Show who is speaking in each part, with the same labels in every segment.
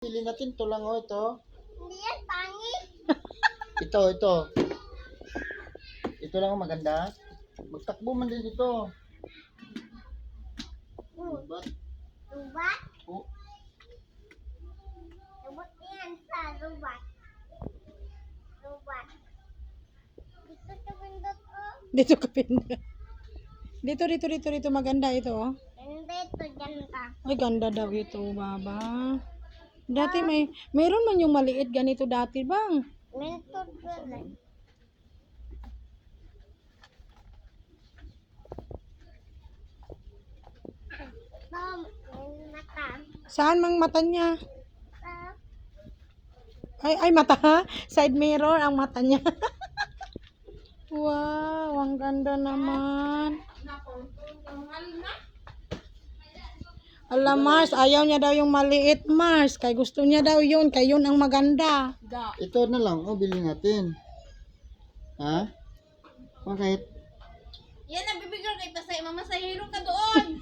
Speaker 1: Pili natin ito lang, oh, ito.
Speaker 2: Hindi yan, pangit.
Speaker 1: Ito. Ito lang ang maganda. Magtakbo man din ito. Lubat.
Speaker 2: Lubat?
Speaker 1: Oh,
Speaker 2: Lubat yan sa lubat. Lubat. Gusto sa pindot, oh.
Speaker 3: Dito ka pinda. Dito. Maganda ito, oh.
Speaker 2: Hindi, ito dyan ka.
Speaker 3: Ay, ganda daw ito, baba. Dati mayroon man yung maliit ganito dati, bang.
Speaker 2: Mentor ko lang. Tom, may mata.
Speaker 3: Saan mang mata niya?
Speaker 2: Ah,
Speaker 3: Ay, mata ha? Side mirror ang mata niya. Wow, ang ganda naman. Alam, Mars, ayaw niya daw yung maliit, Mars. Kay gusto niya daw yun, kay yun ang maganda.
Speaker 1: ito na lang. Oh, bili natin. Ha? Bakit?
Speaker 4: Yan ang bibigyan kay Pasay. Mamasahiro ka doon.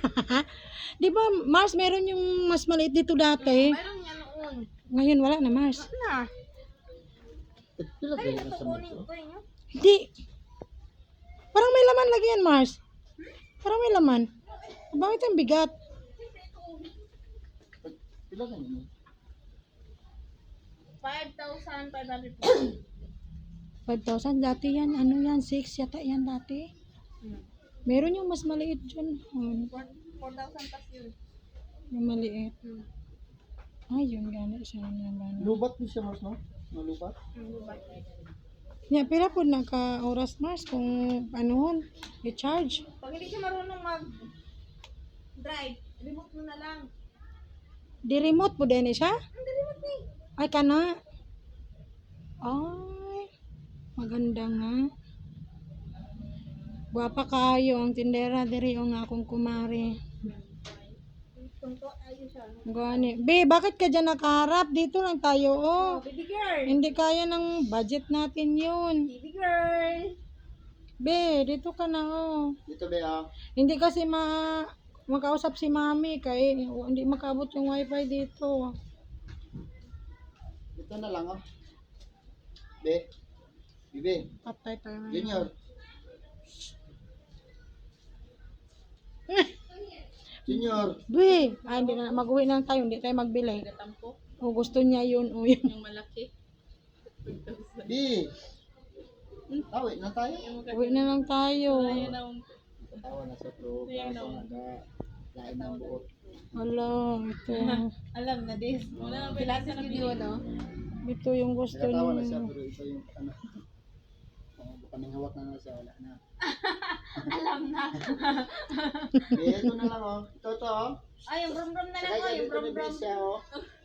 Speaker 3: Di ba, Mars, meron yung mas maliit dito dati.
Speaker 4: Mayroon niya noon.
Speaker 3: Ngayon, wala na, Mars.
Speaker 4: Na.
Speaker 1: Pila
Speaker 4: Ay,
Speaker 1: kayo sa
Speaker 4: kukunin
Speaker 1: mga
Speaker 4: ko inyo.
Speaker 3: Hindi. Parang may laman lagi yan, Mars. Parang may laman. Bakit ang bigat?
Speaker 1: Pila kayo?
Speaker 4: 5,500 po.
Speaker 3: 5,000 dati yan. Ano yan? 6 yata yan dati. Meron yung mas maliit dyan.
Speaker 4: 4,000 pas yun.
Speaker 3: Yung maliit. Ay, yun gano'n. Isa na gano'n.
Speaker 1: Lubat din siya, Mars, no? Malubat?
Speaker 3: Yeah, pira po naka-oras, Mars, kung ano, i-charge.
Speaker 4: Pag hindi siya marunong mag-drive, remote mo na lang.
Speaker 3: Di remote po din siya?
Speaker 4: Hindi remote eh.
Speaker 3: Ay, kana. Ay, maganda nga. Guwapa kayo ang tindera diri o nga akong kumari.
Speaker 4: Tungko, ayun siya.
Speaker 3: Gani. Be, bakit ka dyan nakaharap? Dito lang tayo, oh.
Speaker 4: Baby girl.
Speaker 3: Hindi kaya ng budget natin yun.
Speaker 4: Baby girl.
Speaker 3: Be, dito ka na, oh.
Speaker 1: Dito, be, ah.
Speaker 3: Hindi kasi makausap si mami kaya hindi makabot yung wifi dito.
Speaker 1: Ito na lang, oh. Be. Bibi.
Speaker 3: Patay tayo ngayon.
Speaker 1: Junior. Junior.
Speaker 3: Be, ay, hindi na, mag-uwi na lang tayo, hindi tayo magbili.
Speaker 4: Tampo.
Speaker 3: O gusto niya yun, o yun.
Speaker 4: Yung malaki.
Speaker 1: Bi. Tawi na tayo.
Speaker 3: Uwi na lang tayo.
Speaker 4: Ayun na.
Speaker 1: Tawa na sa pro. Kaso lain ng buot.
Speaker 3: Wala, ito.
Speaker 4: Alam na this. Wala na pilates na video, no?
Speaker 3: Ito yung gusto
Speaker 1: Nagatawa na siya
Speaker 3: niya.
Speaker 1: pero iba yung ano. Kaming hawak na siya. Wala na.
Speaker 4: Alam na.
Speaker 1: Eh, ito na lang, oh. Ito, oh.
Speaker 4: Ay, yung brum-brum na lang
Speaker 1: Sakay
Speaker 4: ko.
Speaker 1: ka
Speaker 4: Yung
Speaker 1: dito ni
Speaker 4: brum-brum.
Speaker 1: Brescia, oh.